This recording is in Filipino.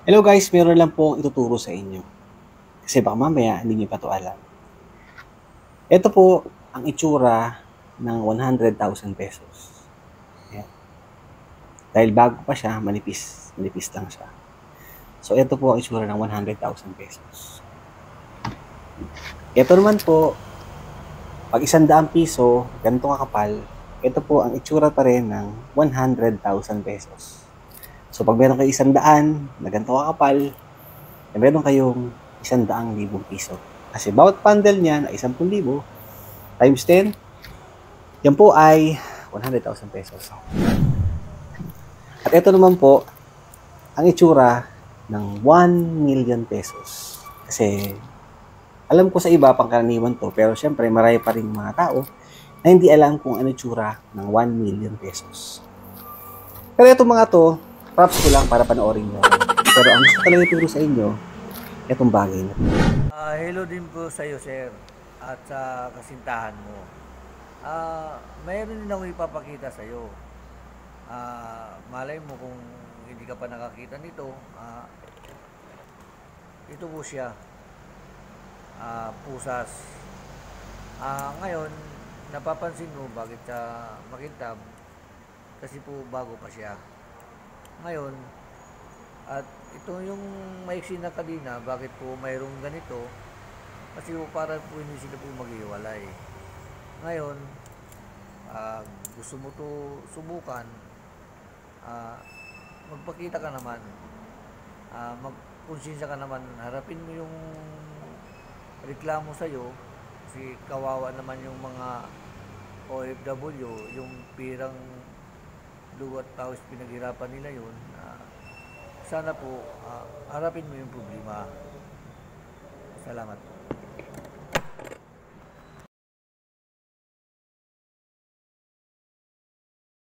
Hello guys, meron lang po akong ituturo sa inyo. Kasi baka mamaya hindi niyo pa 'to alam. Ito po ang itsura ng ₱100,000. Ayan. Dahil bago pa siya, manipis. Manipis lang siya. So ito po ang itsura ng ₱100,000. Ito naman po, pag ₱100 ganito kakapal, ito po ang itsura pa rin ng ₱100,000. So pag meron kayo 100 na ganito kakapal, meron kayong ₱100,000. Kasi bawat bundle niyan ay ₱10,000 times 10, yan po ay ₱100,000. At ito naman po, ang itsura ng ₱1,000,000. Kasi alam ko sa iba, pangkaraniwan to, pero syempre marami pa rin mga tao na hindi alam kung ano itsura ng ₱1,000,000. Pero itong mga to, props ko lang para panoorin nyo. Pero ang gusto talaga ituro sa inyo, itong bagay na to. Hello din po sa iyo, sir, at sa kasintahan mo. Mayroon din ako ipapakita sa iyo. Malay mo kung hindi ka pa nakakita nito, ito po siya, pusas. Ngayon, napapansin mo bakit siya makintab? Kasi po bago pa siya. Ngayon, at ito yung maiksi na kadina, bakit po mayroong ganito? Kasi po para po hindi sila po maghiwalay. Ngayon, gusto mo to subukan, magpakita ka naman, magkonsensya ka naman, harapin mo yung reklamo sa'yo, kasi kawawa naman yung mga OFW, yung pirang luwat pawis pinaghirapan nila yun. Sana po harapin mo yung problema. Salamat po.